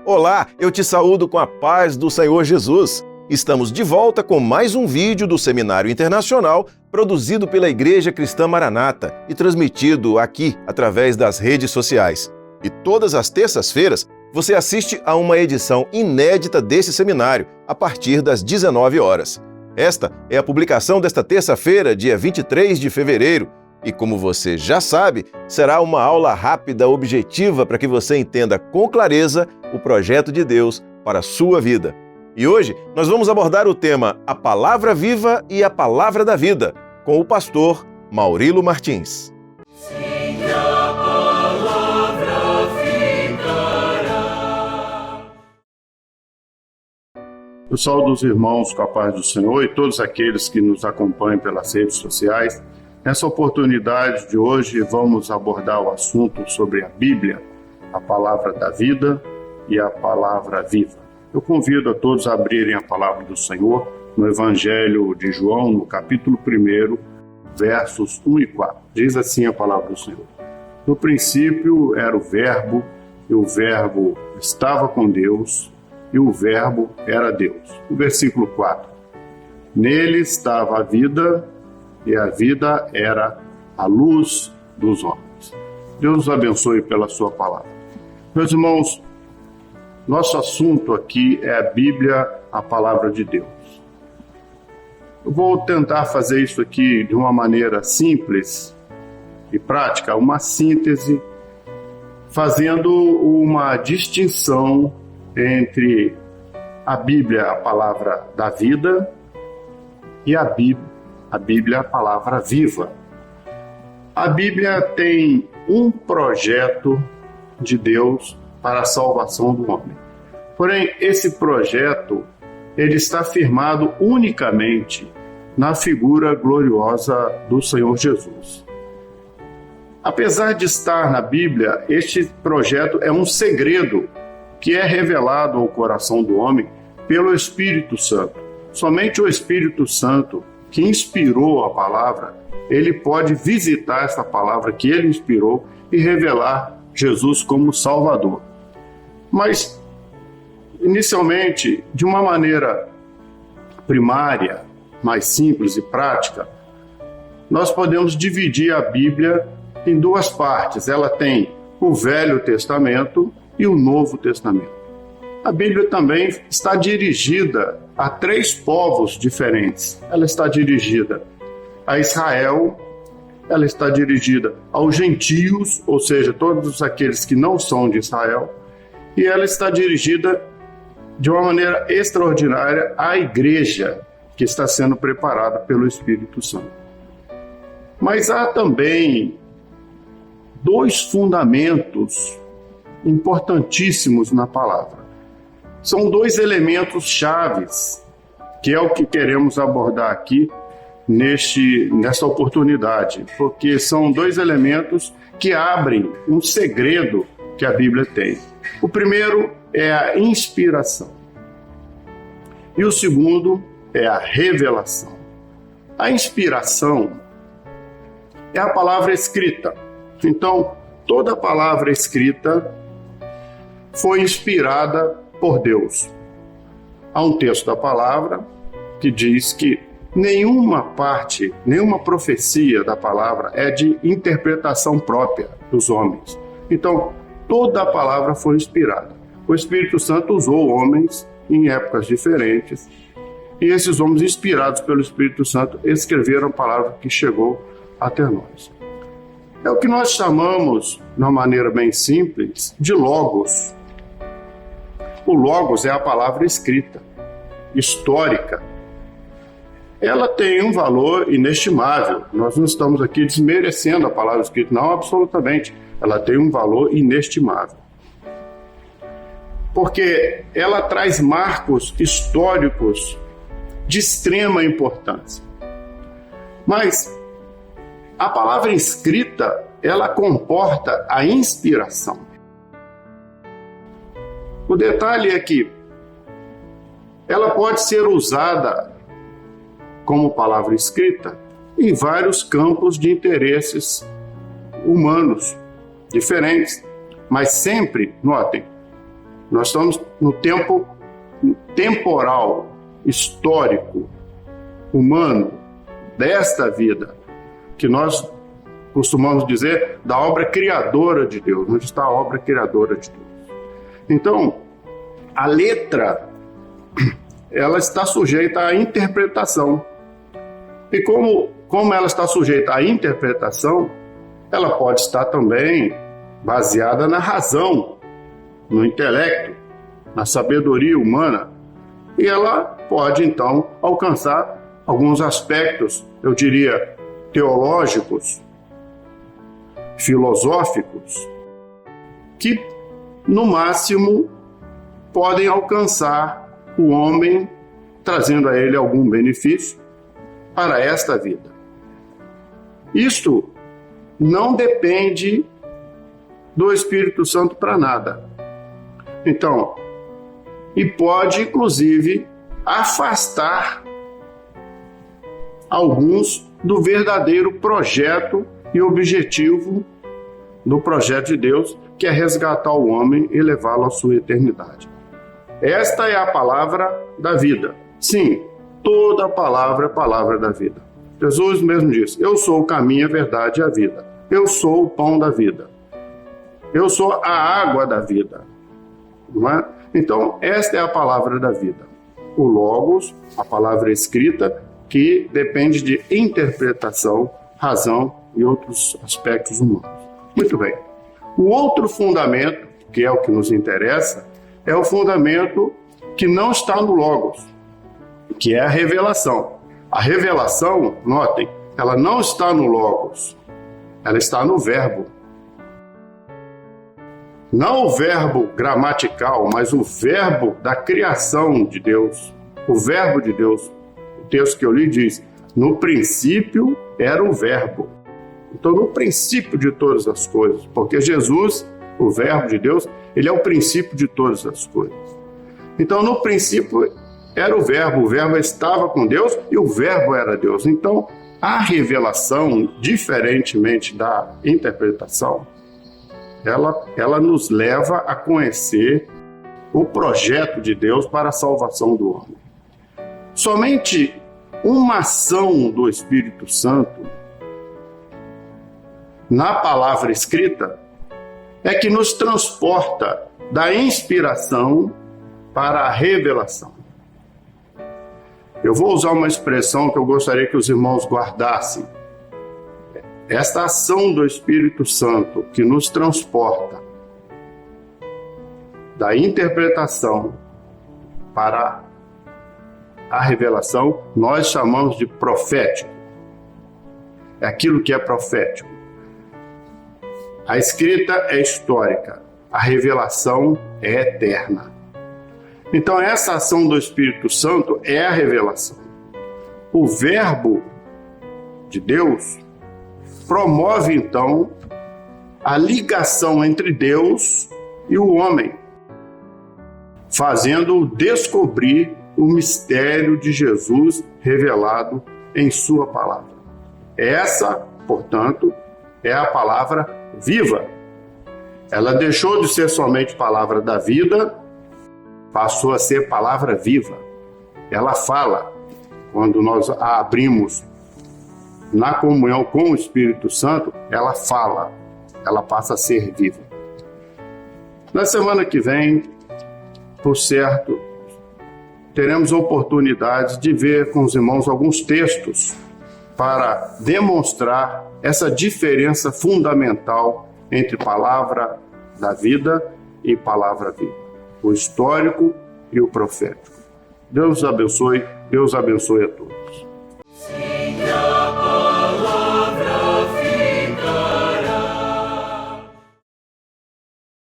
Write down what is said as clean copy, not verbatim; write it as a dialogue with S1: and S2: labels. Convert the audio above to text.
S1: Olá, eu te saúdo com a paz do Senhor Jesus. Estamos de volta com mais um vídeo do Seminário Internacional produzido pela Igreja Cristã Maranata e transmitido aqui através das redes sociais. E todas as terças-feiras você assiste a uma edição inédita desse seminário a partir das 19 horas. Esta é a publicação desta terça-feira, dia 23 de fevereiro, e como você já sabe, será uma aula rápida, objetiva, para que você entenda com clareza o projeto de Deus para a sua vida. E hoje nós vamos abordar o tema A Palavra Viva e a Palavra da Vida, com o pastor Maurilo Martins.
S2: Sim, a palavra ficará.
S3: Eu saúdo os irmãos com a paz do Senhor e todos aqueles que nos acompanham pelas redes sociais. Nessa oportunidade de hoje vamos abordar o assunto sobre a Bíblia, a Palavra da Vida e a Palavra Viva. Eu convido a todos a abrirem a Palavra do Senhor no Evangelho de João, no capítulo 1, versos 1 e 4. Diz assim a Palavra do Senhor: No princípio era o Verbo, e o Verbo estava com Deus, e o Verbo era Deus. O versículo 4. Nele estava a vida, e a vida era a luz dos homens. Deus nos abençoe pela sua palavra. Meus irmãos, nosso assunto aqui é a Bíblia, a palavra de Deus. Eu vou tentar fazer isso aqui de uma maneira simples e prática, uma síntese, fazendo uma distinção entre a Bíblia, a palavra da vida, e a Bíblia, a palavra viva. A Bíblia tem um projeto de Deus para a salvação do homem. Porém, esse projeto ele está firmado unicamente na figura gloriosa do Senhor Jesus. Apesar de estar na Bíblia, este projeto é um segredo que é revelado ao coração do homem pelo Espírito Santo. Somente o Espírito Santo, que inspirou a palavra, ele pode visitar essa palavra que ele inspirou e revelar Jesus como Salvador. Mas, inicialmente, de uma maneira primária, mais simples e prática, nós podemos dividir a Bíblia em duas partes. Ela tem o Velho Testamento e o Novo Testamento. A Bíblia também está dirigida a 3 povos diferentes. Ela está dirigida a Israel, ela está dirigida aos gentios, ou seja, todos aqueles que não são de Israel, e ela está dirigida de uma maneira extraordinária à igreja que está sendo preparada pelo Espírito Santo. Mas há também 2 fundamentos importantíssimos na palavra. São 2 elementos chaves, que é o que queremos abordar aqui nesta oportunidade, porque são 2 elementos que abrem um segredo que a Bíblia tem. O primeiro é a inspiração e o segundo é a revelação. A inspiração é a palavra escrita. Então, toda a palavra escrita foi inspirada por Deus. Há um texto da palavra que diz que nenhuma parte, nenhuma profecia da palavra é de interpretação própria dos homens. Então, toda a palavra foi inspirada. O Espírito Santo usou homens em épocas diferentes, e esses homens, inspirados pelo Espírito Santo, escreveram a palavra que chegou até nós. É o que nós chamamos, de uma maneira bem simples, de logos. O logos é a palavra escrita, histórica. Ela tem um valor inestimável. Nós não estamos aqui desmerecendo a palavra escrita, não, absolutamente. Ela tem um valor inestimável. Porque ela traz marcos históricos de extrema importância. Mas a palavra escrita, ela comporta a inspiração. O detalhe é que ela pode ser usada como palavra escrita em vários campos de interesses humanos diferentes, mas sempre, notem, Nós estamos no tempo temporal, histórico, humano, desta vida, que nós costumamos dizer da obra criadora de Deus. Onde está a obra criadora de Deus? Então, a letra, ela está sujeita à interpretação. E como ela está sujeita à interpretação, ela pode estar também baseada na razão, no intelecto, na sabedoria humana. E ela pode, então, alcançar alguns aspectos, eu diria, teológicos, filosóficos, que, no máximo, podem alcançar o homem, trazendo a ele algum benefício para esta vida. Isto não depende do Espírito Santo para nada. Então, e pode, inclusive, afastar alguns do verdadeiro projeto e objetivo do projeto de Deus, que é resgatar o homem e levá-lo à sua eternidade. Esta é a palavra da vida. Sim, toda palavra é palavra da vida. Jesus mesmo disse: eu sou o caminho, a verdade e a vida. Eu sou o pão da vida. Eu sou a água da vida. Não é? Então, esta é a palavra da vida. O Logos, a palavra escrita, que depende de interpretação, razão e outros aspectos humanos. Muito bem. O outro fundamento, que é o que nos interessa, é o fundamento que não está no Logos, que é a revelação. A revelação, notem, ela não está no Logos, ela está no Verbo. Não o verbo gramatical, mas o verbo da criação de Deus. O verbo de Deus. O texto que eu li diz: no princípio era o verbo. Então, no princípio de todas as coisas, porque Jesus, o verbo de Deus, ele é o princípio de todas as coisas. Então, no princípio era o verbo estava com Deus e o verbo era Deus. Então, a revelação, diferentemente da interpretação, ela nos leva a conhecer o projeto de Deus para a salvação do homem. Somente uma ação do Espírito Santo na palavra escrita é que nos transporta da inspiração para a revelação. Eu vou usar uma expressão que eu gostaria que os irmãos guardassem. Esta ação do Espírito Santo que nos transporta da interpretação para a revelação, nós chamamos de profético. É aquilo que é profético. A escrita é histórica, a revelação é eterna. Então, essa ação do Espírito Santo é a revelação. O verbo de Deus promove, então, a ligação entre Deus e o homem, fazendo-o descobrir o mistério de Jesus revelado em sua palavra. Essa, portanto, é a palavra viva. Ela deixou de ser somente palavra da vida, passou a ser palavra viva. Ela fala. Quando nós a abrimos na comunhão com o Espírito Santo, ela fala, ela passa a ser viva. Na semana que vem, por certo, teremos oportunidade de ver com os irmãos alguns textos para demonstrar essa diferença fundamental entre palavra da vida e palavra viva, o histórico e o profético. Deus abençoe a todos.